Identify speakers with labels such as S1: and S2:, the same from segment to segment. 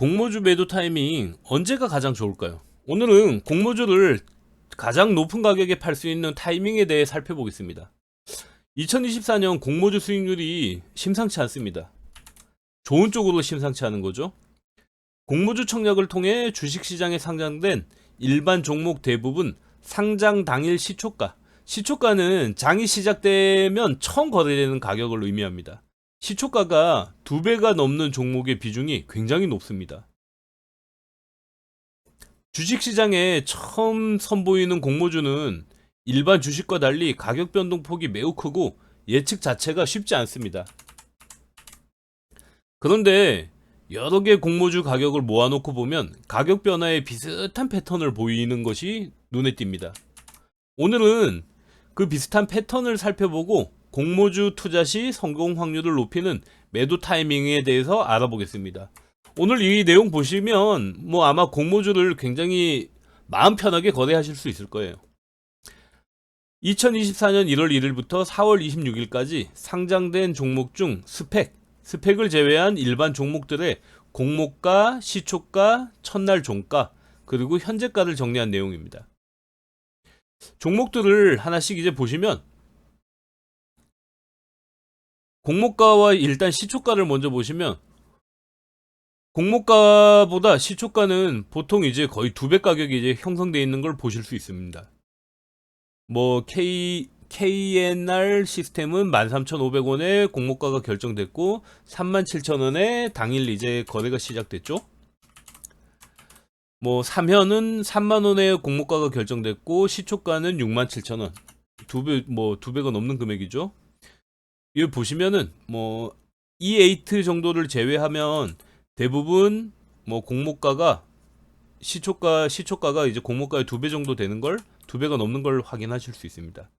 S1: 공모주 매도 타이밍 언제가 가장 좋을까요? 오늘은 공모주를 가장 높은 가격에 팔 수 있는 타이밍에 대해 살펴보겠습니다. 2024년 공모주 수익률이 심상치 않습니다. 좋은 쪽으로 심상치 않은 거죠. 공모주 청약을 통해 주식시장에 상장된 일반 종목 대부분 상장 당일 시초가는 장이 시작되면 처음 거래되는 가격을 의미합니다. 시초가가 2배가 넘는 종목의 비중이 굉장히 높습니다. 주식시장에 처음 선보이는 공모주는 일반 주식과 달리 가격 변동폭이 매우 크고 예측 자체가 쉽지 않습니다. 그런데 여러 개 공모주 가격을 모아놓고 보면 가격 변화에 비슷한 패턴을 보이는 것이 눈에 띕니다. 오늘은 그 비슷한 패턴을 살펴보고 공모주 투자 시 성공 확률을 높이는 매도 타이밍에 대해서 알아보겠습니다. 오늘 이 내용 보시면 아마 공모주를 굉장히 마음 편하게 거래하실 수 있을 거예요. 2024년 1월 1일부터 4월 26일까지 상장된 종목 중 스펙을 제외한 일반 종목들의 공모가, 시초가, 첫날 종가, 그리고 현재가를 정리한 내용입니다. 종목들을 하나씩 이제 보시면 공모가와 일단 시초가를 먼저 보시면 공모가보다 시초가는 보통 이제 거의 2배 가격이 이제 형성되어 있는 걸 보실 수 있습니다. KNR 시스템은 13,500원에 공모가가 결정됐고 37,000원에 당일 이제 거래가 시작됐죠. 삼현은 3만원에 공모가가 결정됐고 시초가는 67,000원. 2배가 넘는 금액이죠. 이거 보시면은 E8 정도를 제외하면 대부분 공모가가 시초가가 이제 공모가의 2배 정도 되는 걸 2배가 넘는 걸 확인하실 수 있습니다.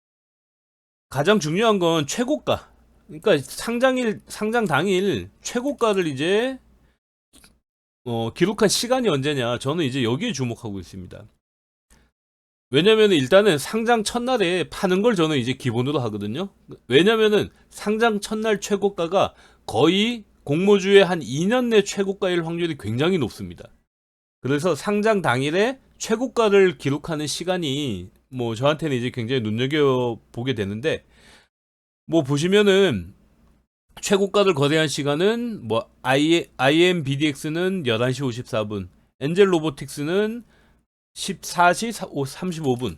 S1: 가장 중요한 건 최고가. 그러니까 상장 당일 최고가를 이제 기록한 시간이 언제냐. 저는 이제 여기에 주목하고 있습니다. 왜냐면 일단은 상장 첫날에 파는 걸 저는 이제 기본으로 하거든요. 왜냐면은 상장 첫날 최고가가 거의 공모주의 한 2년 내 최고가일 확률이 굉장히 높습니다. 그래서 상장 당일에 최고가를 기록하는 시간이 저한테는 이제 굉장히 눈여겨보게 되는데 보시면은 최고가를 거래한 시간은 IMBDX는 11시 54분, 엔젤로보틱스는 14시 35분,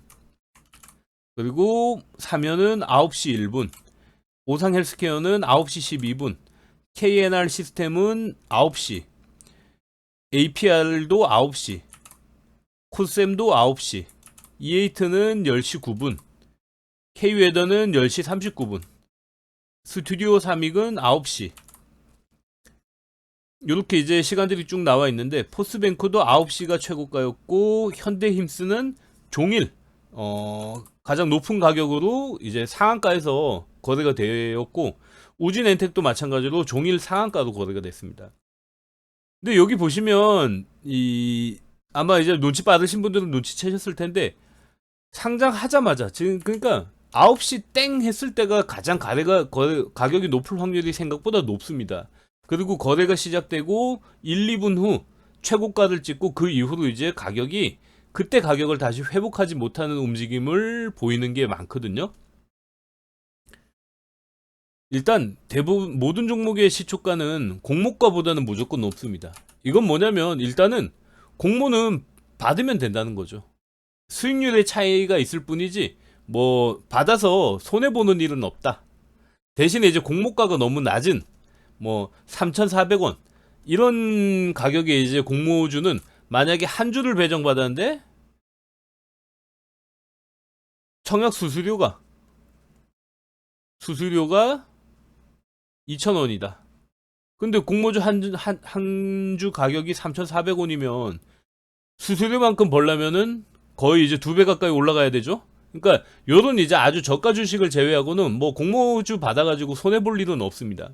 S1: 그리고 사면은 9시 1분, 오상헬스케어는 9시 12분, KNR 시스템은 9시, APR도 9시, 코셈도 9시, E8는 10시 9분, K웨더는 10시 39분, 스튜디오 삼익은 9시. 이렇게 이제 시간들이 쭉 나와 있는데 포스뱅크도 9시가 최고가였고 현대힘스는 종일 가장 높은 가격으로 이제 상한가에서 거래가 되었고 우진엔텍도 마찬가지로 종일 상한가로 거래가 됐습니다. 근데 여기 보시면 아마 이제 눈치 빠르신 분들은 눈치채셨을 텐데 상장하자마자 지금 그러니까 9시 땡 했을 때가 가장 가격이 높을 확률이 생각보다 높습니다. 그리고 거래가 시작되고 1, 2분 후 최고가를 찍고 그 이후로 이제 그때 가격을 다시 회복하지 못하는 움직임을 보이는 게 많거든요. 일단 대부분 모든 종목의 시초가는 공모가보다는 무조건 높습니다. 이건 뭐냐면 일단은 공모는 받으면 된다는 거죠. 수익률의 차이가 있을 뿐이지 받아서 손해보는 일은 없다. 대신에 이제 공모가가 너무 낮은 3,400원 이런 가격에 이제 공모주는 만약에 한 주를 배정받았는데 청약 수수료가 2,000원이다. 근데 공모주 한 주 가격이 3,400원이면 수수료만큼 벌려면은 거의 이제 2배 가까이 올라가야 되죠. 그러니까 요런 이제 아주 저가 주식을 제외하고는 공모주 받아가지고 손해볼 일은 없습니다.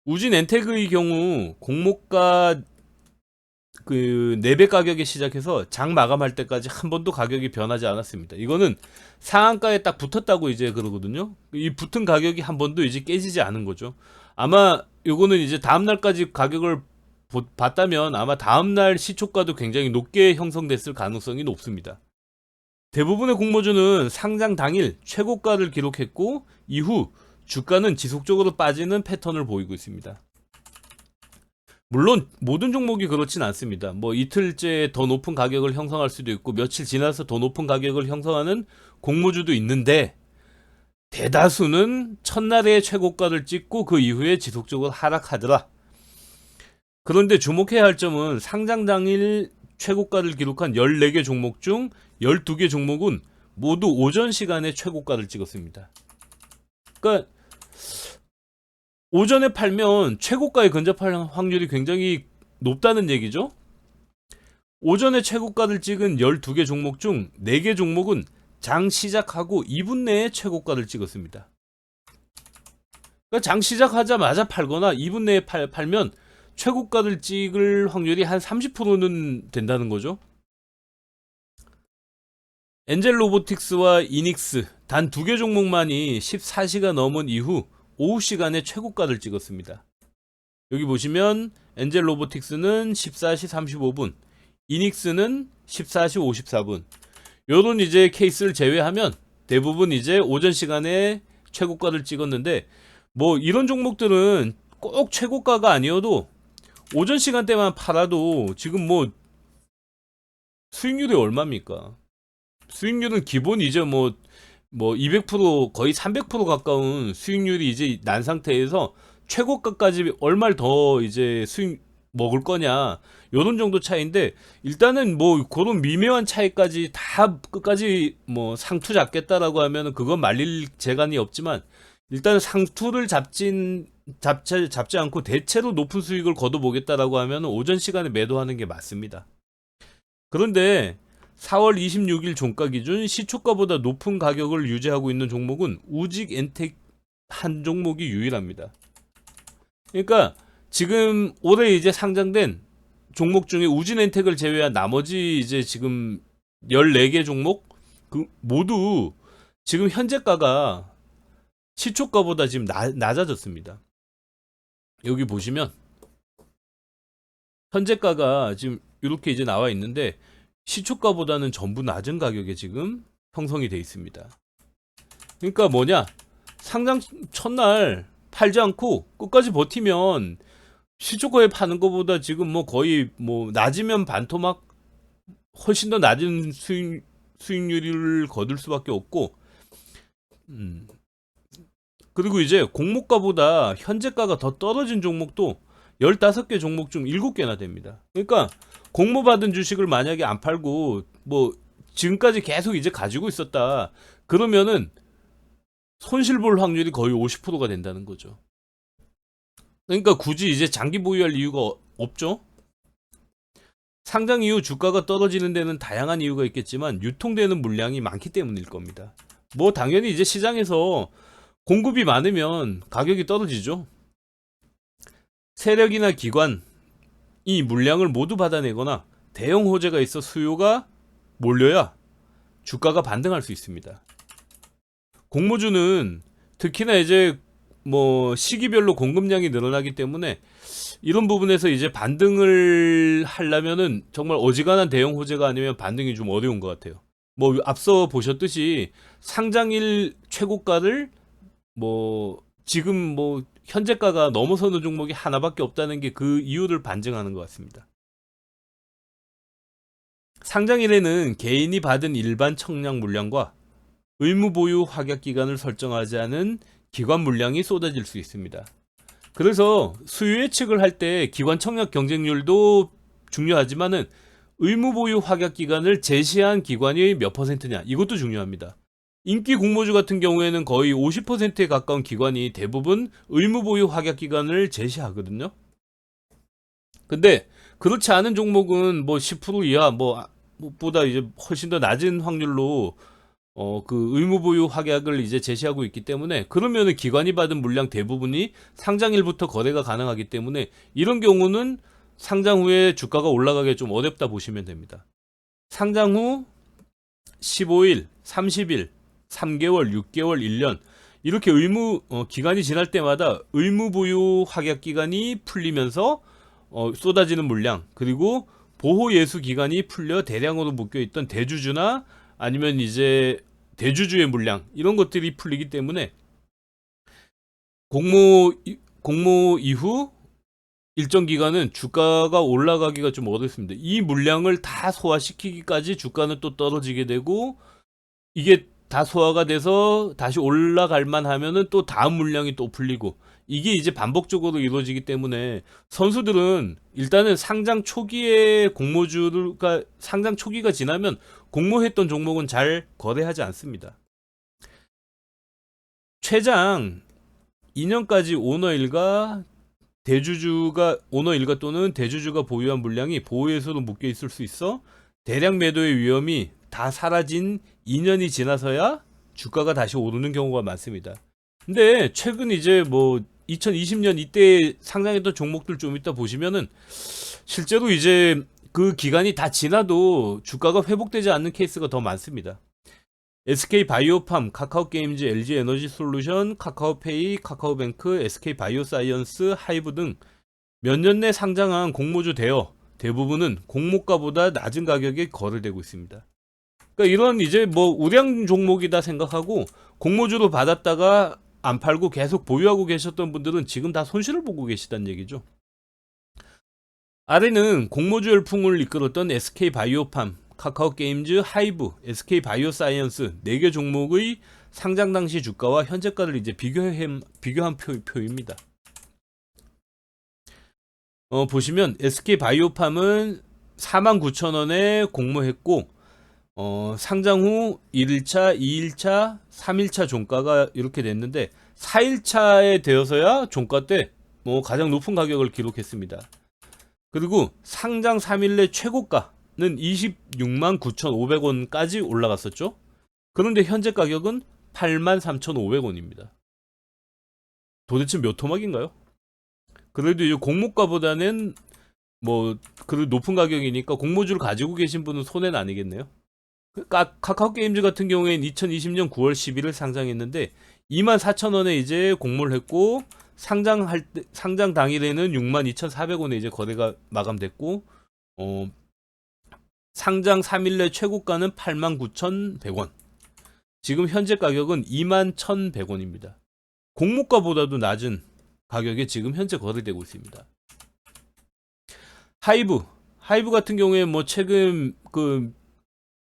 S1: 우진엔텍의 경우 공모가 그 4배 가격에 시작해서 장 마감할 때까지 한 번도 가격이 변하지 않았습니다. 이거는 상한가에 딱 붙었다고 이제 그러거든요. 이 붙은 가격이 한 번도 이제 깨지지 않은 거죠. 아마 요거는 이제 다음날까지 가격을 봤다면 아마 다음날 시초가도 굉장히 높게 형성됐을 가능성이 높습니다. 대부분의 공모주는 상장 당일 최고가를 기록했고 이후 주가는 지속적으로 빠지는 패턴을 보이고 있습니다. 물론 모든 종목이 그렇진 않습니다. 뭐 이틀째 더 높은 가격을 형성할 수도 있고 며칠 지나서 더 높은 가격을 형성하는 공모주도 있는데 대다수는 첫날에 최고가를 찍고 그 이후에 지속적으로 하락하더라. 그런데 주목해야 할 점은 상장 당일 최고가를 기록한 14개 종목 중 12개 종목은 모두 오전 시간에 최고가를 찍었습니다. 그러니까 오전에 팔면 최고가에 근접할 확률이 굉장히 높다는 얘기죠. 오전에 최고가를 찍은 12개 종목 중 4개 종목은 장 시작하고 2분 내에 최고가를 찍었습니다. 그러니까 장 시작하자마자 팔거나 2분 내에 팔면 최고가를 찍을 확률이 한 30%는 된다는 거죠. 엔젤 로보틱스와 이닉스 단 2개 종목만이 14시가 넘은 이후 오후 시간에 최고가를 찍었습니다. 여기 보시면 엔젤 로보틱스는 14시 35분, 이닉스는 14시 54분. 요런 이제 케이스를 제외하면 대부분 이제 오전 시간에 최고가를 찍었는데 뭐 이런 종목들은 꼭 최고가가 아니어도 오전 시간대만 팔아도 지금 뭐 수익률이 얼마입니까? 수익률은 기본 이제 뭐 200% 거의 300% 가까운 수익률이 이제 난 상태에서 최고가까지 얼마를 더 이제 수익 먹을 거냐 요런 정도 차이인데 일단은 뭐 그런 미묘한 차이까지 다 끝까지 뭐 상투 잡겠다라고 하면은 그건 말릴 재간이 없지만 일단 상투를 잡지 않고 대체로 높은 수익을 거둬보겠다라고 하면 오전 시간에 매도하는 게 맞습니다. 그런데 4월 26일 종가 기준 시초가보다 높은 가격을 유지하고 있는 종목은 우직 엔텍 한 종목이 유일합니다. 그러니까 지금 올해 이제 상장된 종목 중에 우진 엔텍을 제외한 나머지 이제 지금 14개 종목 모두 지금 현재가가 시초가보다 지금 낮아졌습니다. 여기 보시면 현재가가 지금 이렇게 이제 나와 있는데 시초가보다는 전부 낮은 가격에 지금 형성이 되어 있습니다. 그러니까 뭐냐, 상장 첫날 팔지 않고 끝까지 버티면 시초가에 파는 것보다 지금 뭐 거의 뭐 낮으면 반토막 훨씬 더 낮은 수익률을 거둘 수밖에 없고 그리고 이제 공모가보다 현재가가 더 떨어진 종목도 15개 종목 중 7개나 됩니다. 그러니까 공모받은 주식을 만약에 안 팔고 뭐 지금까지 계속 이제 가지고 있었다 그러면은 손실 볼 확률이 거의 50%가 된다는 거죠. 그러니까 굳이 이제 장기 보유할 이유가 없죠. 상장 이후 주가가 떨어지는 데는 다양한 이유가 있겠지만 유통되는 물량이 많기 때문일 겁니다. 뭐 당연히 이제 시장에서 공급이 많으면 가격이 떨어지죠. 세력이나 기관이 물량을 모두 받아내거나 대형 호재가 있어 수요가 몰려야 주가가 반등할 수 있습니다. 공모주는 특히나 이제 뭐 시기별로 공급량이 늘어나기 때문에 이런 부분에서 이제 반등을 하려면은 정말 어지간한 대형 호재가 아니면 반등이 좀 어려운 것 같아요. 뭐 앞서 보셨듯이 상장일 최고가를 뭐 지금 뭐 현재가가 넘어서는 종목이 하나밖에 없다는 게 그 이유를 반증하는 것 같습니다. 상장일에는 개인이 받은 일반 청약 물량과 의무 보유 확약 기간을 설정하지 않은 기관 물량이 쏟아질 수 있습니다. 그래서 수요 예측을 할 때 기관 청약 경쟁률도 중요하지만은 의무 보유 확약 기간을 제시한 기관이 몇 %냐 이것도 중요합니다. 인기 공모주 같은 경우에는 거의 50%에 가까운 기관이 대부분 의무 보유 확약 기간을 제시하거든요. 근데 그렇지 않은 종목은 뭐 10% 이하 보다 이제 훨씬 더 낮은 확률로 그 의무 보유 확약을 이제 제시하고 있기 때문에 그러면은 기관이 받은 물량 대부분이 상장일부터 거래가 가능하기 때문에 이런 경우는 상장 후에 주가가 올라가기 좀 어렵다 보시면 됩니다. 상장 후 15일, 30일, 3개월, 6개월, 1년 이렇게 기간이 지날 때마다 의무 보유 확약 기간이 풀리면서 쏟아지는 물량, 그리고 보호 예수 기간이 풀려 대량으로 묶여 있던 대주주나 아니면 이제 대주주의 물량, 이런 것들이 풀리기 때문에 공모 이후 일정 기간은 주가가 올라가기가 좀 어렵습니다. 이 물량을 다 소화시키기까지 주가는 또 떨어지게 되고, 이게 다 소화가 돼서 다시 올라갈 만하면은 또 다음 물량이 또 풀리고, 이게 이제 반복적으로 이루어지기 때문에 선수들은 일단은 상장 초기에 상장 초기가 지나면 공모했던 종목은 잘 거래하지 않습니다. 최장 2년까지 오너 일가 또는 대주주가 보유한 물량이 보호예수로 묶여 있을 수 있어 대량 매도의 위험이 다 사라진 2년이 지나서야 주가가 다시 오르는 경우가 많습니다. 근데 최근 이제 뭐 2020년 이때 상장했던 종목들 좀 이따 보시면은 실제로 이제 그 기간이 다 지나도 주가가 회복되지 않는 케이스가 더 많습니다. SK바이오팜, 카카오게임즈, LG에너지솔루션, 카카오페이, 카카오뱅크, SK바이오사이언스, 하이브 등 몇 년 내 상장한 공모주 대부분은 공모가보다 낮은 가격에 거래되고 있습니다. 그러니까 이런 이제 뭐 우량 종목이다 생각하고 공모주로 받았다가 안 팔고 계속 보유하고 계셨던 분들은 지금 다 손실을 보고 계시다는 얘기죠. 아래는 공모주 열풍을 이끌었던 SK바이오팜, 카카오게임즈, 하이브, SK바이오사이언스 4개 종목의 상장 당시 주가와 현재가를 이제 비교한 표입니다. 보시면 SK바이오팜은 49,000원에 공모했고, 상장 후 1일차, 2일차, 3일차 종가가 이렇게 됐는데 4일차에 되어서야 종가 때 뭐 가장 높은 가격을 기록했습니다. 그리고 상장 3일 내 최고가는 26만 9,500원까지 올라갔었죠. 그런데 현재 가격은 83,500원입니다. 도대체 몇 토막인가요? 그래도 이 공모가보다는 뭐 그래도 높은 가격이니까 공모주를 가지고 계신 분은 손해는 아니겠네요. 카카오게임즈 같은 경우에는 2020년 9월 11일 상장했는데 24,000원에 이제 공모를 했고, 상장 당일에는 62,400원에 이제 거래가 마감됐고, 상장 3일 내 최고가는 89,100원. 지금 현재 가격은 21,100원입니다. 공모가보다도 낮은 가격에 지금 현재 거래되고 있습니다. 하이브 같은 경우에 뭐 최근 그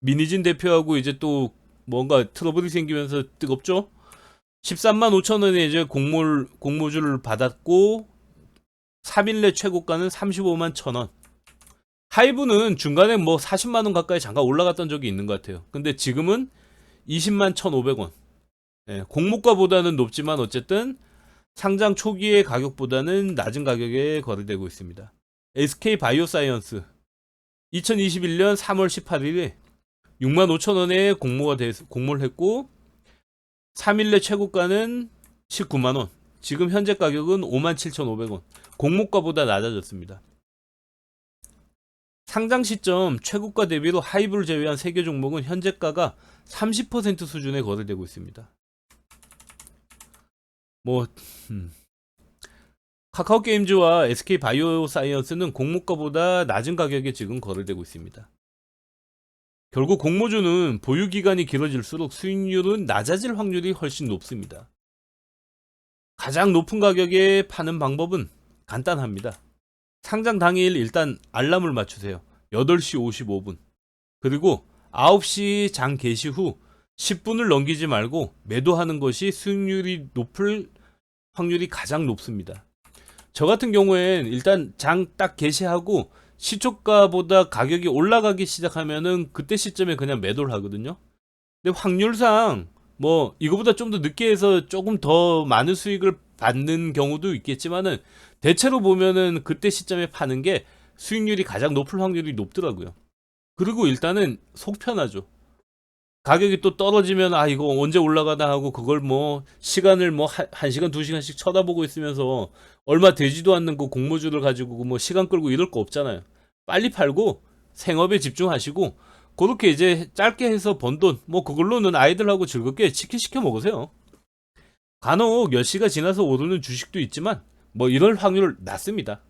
S1: 민희진 대표하고 이제 또 뭔가 트러블이 생기면서 뜨겁죠. 13만 5천원에 이제 공모주를 받았고 3일 내 최고가는 35만 1천원. 하이브는 중간에 뭐 40만원 가까이 잠깐 올라갔던 적이 있는 것 같아요. 근데 지금은 20만 1,500원. 예, 공모가보다는 높지만 어쨌든 상장 초기의 가격보다는 낮은 가격에 거래되고 있습니다. SK바이오사이언스 2021년 3월 18일에 65,000원에 공모를 했고 3일 내 최고가는 19만원. 지금 현재 가격은 57,500원. 공모가보다 낮아졌습니다. 상장 시점 최고가 대비로 하이브를 제외한 3개 종목은 현재가가 30% 수준에 거래되고 있습니다. 카카오게임즈와 SK바이오사이언스는 공모가보다 낮은 가격에 지금 거래되고 있습니다. 결국 공모주는 보유기간이 길어질수록 수익률은 낮아질 확률이 훨씬 높습니다. 가장 높은 가격에 파는 방법은 간단합니다. 상장 당일 일단 알람을 맞추세요. 8시 55분. 그리고 9시 장 개시 후 10분을 넘기지 말고 매도하는 것이 수익률이 높을 확률이 가장 높습니다. 저 같은 경우엔 일단 장 딱 개시하고 시초가보다 가격이 올라가기 시작하면은 그때 시점에 그냥 매도를 하거든요. 근데 확률상 뭐 이거보다 좀 더 늦게 해서 조금 더 많은 수익을 받는 경우도 있겠지만은 대체로 보면은 그때 시점에 파는 게 수익률이 가장 높을 확률이 높더라고요. 그리고 일단은 속 편하죠. 가격이 또 떨어지면 아 이거 언제 올라가나 하고 그걸 뭐 시간을 뭐 1시간 2시간씩 쳐다보고 있으면서 얼마 되지도 않는 그 공모주를 가지고 뭐 시간 끌고 이럴 거 없잖아요. 빨리 팔고 생업에 집중하시고 그렇게 이제 짧게 해서 번 돈 뭐 그걸로는 아이들하고 즐겁게 치킨 시켜 먹으세요. 간혹 몇 시가 지나서 오르는 주식도 있지만 뭐 이럴 확률 낮습니다.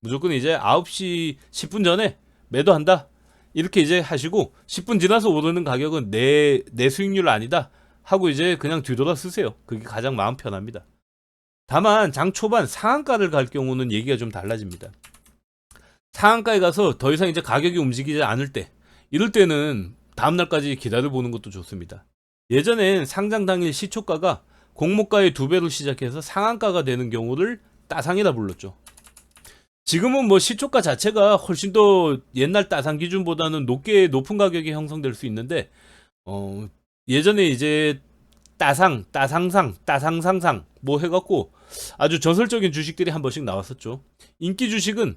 S1: 무조건 이제 9시 10분 전에 매도한다. 이렇게 이제 하시고 10분 지나서 오르는 가격은 내 수익률 아니다 하고 이제 그냥 뒤돌아 쓰세요. 그게 가장 마음 편합니다. 다만 장 초반 상한가를 갈 경우는 얘기가 좀 달라집니다. 상한가에 가서 더 이상 이제 가격이 움직이지 않을 때, 이럴 때는 다음날까지 기다려 보는 것도 좋습니다. 예전엔 상장 당일 시초가가 공모가의 2배로 시작해서 상한가가 되는 경우를 따상이라 불렀죠. 지금은 뭐 시초가 자체가 훨씬 더 옛날 따상 기준보다는 높은 가격이 형성될 수 있는데, 예전에 이제 따상상 뭐 해갖고 아주 전설적인 주식들이 한 번씩 나왔었죠. 인기 주식은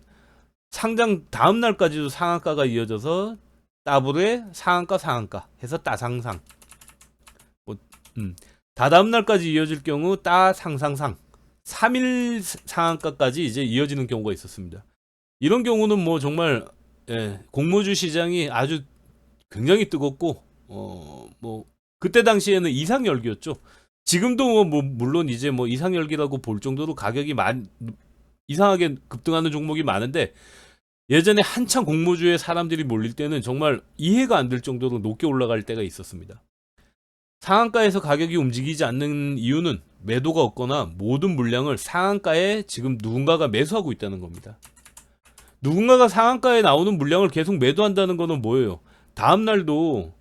S1: 상장 다음 날까지도 상한가가 이어져서 따블에 상한가 해서 따상상, 뭐, 다다음 날까지 이어질 경우 따상상상, 3일 상한가까지 이제 이어지는 경우가 있었습니다. 이런 경우는 뭐 정말 공모주 시장이 아주 굉장히 뜨겁고 뭐 그때 당시에는 이상열기였죠. 지금도 뭐 물론 이제 뭐 이상열기라고 볼 정도로 가격이 이상하게 급등하는 종목이 많은데, 예전에 한창 공모주에 사람들이 몰릴 때는 정말 이해가 안 될 정도로 높게 올라갈 때가 있었습니다. 상한가에서 가격이 움직이지 않는 이유는 매도가 없거나 모든 물량을 상한가에 지금 누군가가 매수하고 있다는 겁니다. 누군가가 상한가에 나오는 물량을 계속 매도한다는 거는 뭐예요? 다음 날도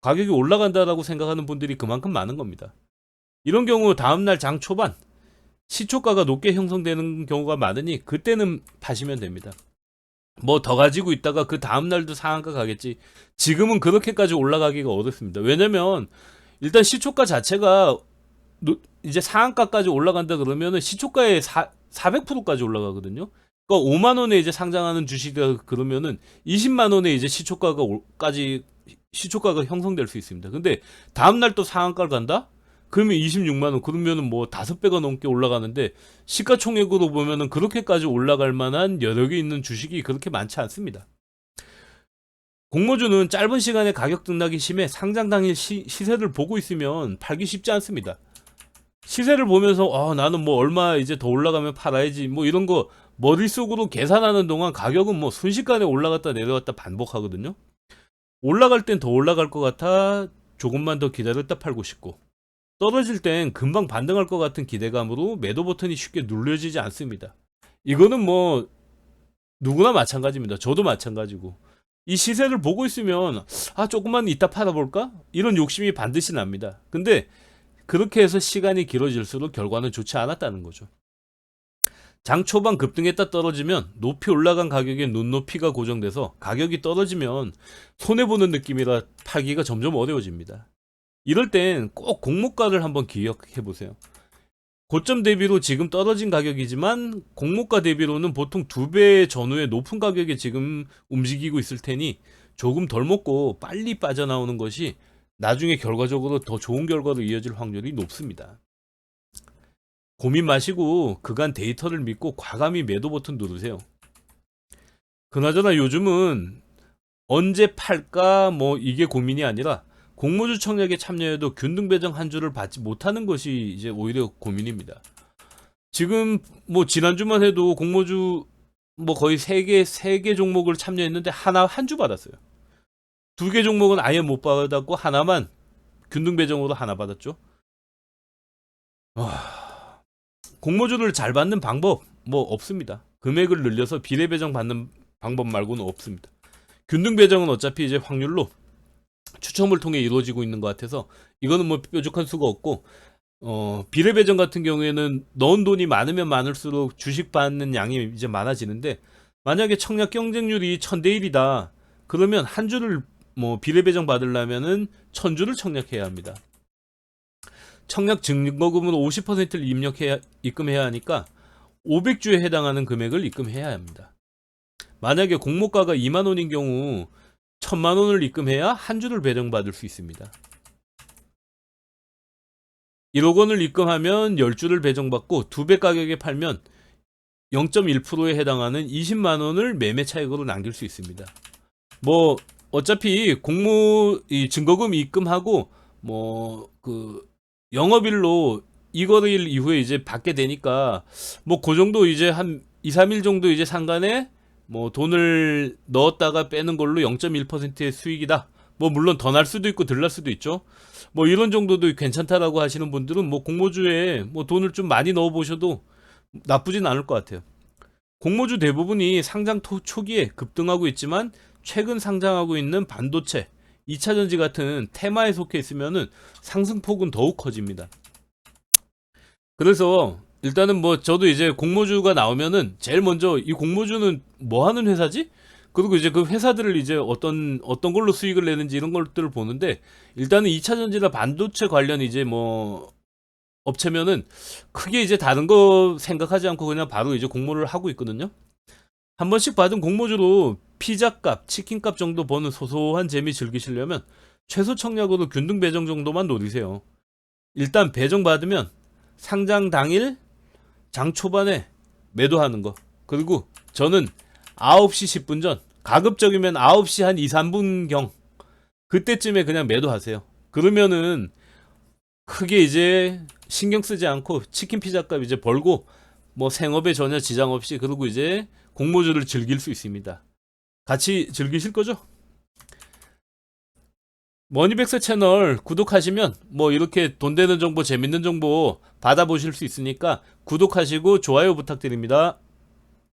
S1: 가격이 올라간다라고 생각하는 분들이 그만큼 많은 겁니다. 이런 경우 다음 날 장 초반 시초가가 높게 형성되는 경우가 많으니 그때는 파시면 됩니다. 뭐 더 가지고 있다가 그 다음 날도 상한가 가겠지. 지금은 그렇게까지 올라가기가 어렵습니다. 왜냐면 일단 시초가 자체가 이제 상한가까지 올라간다 그러면은 시초가의 400%까지 올라가거든요. 그러니까 5만 원에 이제 상장하는 주식이다 그러면은 20만 원에 이제 시초가가 형성될 수 있습니다. 근데 다음 날 또 상한가를 간다? 그러면 26만 원, 그러면은 뭐 5배가 넘게 올라가는데, 시가총액으로 보면은 그렇게까지 올라갈 만한 여력이 있는 주식이 그렇게 많지 않습니다. 공모주는 짧은 시간에 가격 등락이 심해 상장 당일 시세를 보고 있으면 팔기 쉽지 않습니다. 시세를 보면서 나는 뭐 얼마 이제 더 올라가면 팔아야지 뭐 이런 거 머릿속으로 계산하는 동안 가격은 뭐 순식간에 올라갔다 내려갔다 반복하거든요. 올라갈 땐 더 올라갈 것 같아 조금만 더 기다렸다 팔고 싶고, 떨어질 땐 금방 반등할 것 같은 기대감으로 매도 버튼이 쉽게 눌려지지 않습니다. 이거는 뭐 누구나 마찬가지입니다. 저도 마찬가지고, 이 시세를 보고 있으면 조금만 이따 팔아볼까? 이런 욕심이 반드시 납니다. 근데 그렇게 해서 시간이 길어질수록 결과는 좋지 않았다는 거죠. 장 초반 급등했다 떨어지면 높이 올라간 가격의 눈높이가 고정돼서 가격이 떨어지면 손해보는 느낌이라 팔기가 점점 어려워집니다. 이럴 땐 꼭 공모가를 한번 기억해 보세요. 고점 대비로 지금 떨어진 가격이지만 공모가 대비로는 보통 2배 전후의 높은 가격에 지금 움직이고 있을 테니 조금 덜 먹고 빨리 빠져나오는 것이 나중에 결과적으로 더 좋은 결과로 이어질 확률이 높습니다. 고민 마시고 그간 데이터를 믿고 과감히 매도 버튼 누르세요. 그나저나 요즘은 언제 팔까 뭐 이게 고민이 아니라 공모주 청약에 참여해도 균등 배정 한 주를 받지 못하는 것이 이제 오히려 고민입니다. 지금 뭐 지난주만 해도 공모주 뭐 거의 3개 종목을 참여했는데 한 주 받았어요. 2개 종목은 아예 못 받았고 하나만 균등 배정으로 하나 받았죠. 공모주를 잘 받는 방법 뭐 없습니다. 금액을 늘려서 비례 배정 받는 방법 말고는 없습니다. 균등 배정은 어차피 이제 확률로 추첨을 통해 이루어지고 있는 것 같아서 이거는 뭐 뾰족한 수가 없고, 비례 배정 같은 경우에는 넣은 돈이 많으면 많을수록 주식 받는 양이 이제 많아지는데, 만약에 청약 경쟁률이 1000대 1이다 그러면 한 주를 뭐 비례 배정 받으려면은 1000주를 청약해야 합니다. 청약 증거금으로 50%를 입금해야 하니까 500주에 해당하는 금액을 입금해야 합니다. 만약에 공모가가 2만 원인 경우 1000만 원을 입금해야 한 주를 배정받을 수 있습니다. 1억 원을 입금하면 10주를 배정받고 2배 가격에 팔면 0.1%에 해당하는 20만 원을 매매 차익으로 남길 수 있습니다. 뭐 어차피 이 증거금 입금하고 뭐 그 영업일로 이거일 이후에 이제 받게 되니까 뭐 그 정도 이제 한 2, 3일 정도 이제 상간에 뭐 돈을 넣었다가 빼는 걸로 0.1%의 수익이다. 뭐 물론 더 날 수도 있고 덜 날 수도 있죠. 뭐 이런 정도도 괜찮다라고 하시는 분들은 뭐 공모주에 뭐 돈을 좀 많이 넣어 보셔도 나쁘진 않을 것 같아요. 공모주 대부분이 상장 초기에 급등하고 있지만 최근 상장하고 있는 반도체, 2차전지 같은 테마에 속해 있으면은 상승폭은 더욱 커집니다. 그래서 일단은 뭐 저도 이제 공모주가 나오면은 제일 먼저 이 공모주는 뭐 하는 회사지? 그리고 이제 그 회사들을 이제 어떤 걸로 수익을 내는지 이런 것들을 보는데, 일단은 2차전지나 반도체 관련 이제 뭐 업체면은 크게 이제 다른 거 생각하지 않고 그냥 바로 이제 공모를 하고 있거든요. 한 번씩 받은 공모주로 피자값, 치킨값 정도 버는 소소한 재미 즐기시려면 최소 청약으로 균등 배정 정도만 노리세요. 일단 배정 받으면 상장 당일 장 초반에 매도하는 거. 그리고 저는 9시 10분 전, 가급적이면 9시 한 2, 3분경 그때쯤에 그냥 매도하세요. 그러면은 크게 이제 신경 쓰지 않고 치킨 피자값 이제 벌고 뭐 생업에 전혀 지장 없이, 그리고 이제 공모주를 즐길 수 있습니다. 같이 즐기실 거죠? 머니백스 채널 구독하시면 뭐 이렇게 돈 되는 정보, 재밌는 정보 받아보실 수 있으니까 구독하시고 좋아요 부탁드립니다.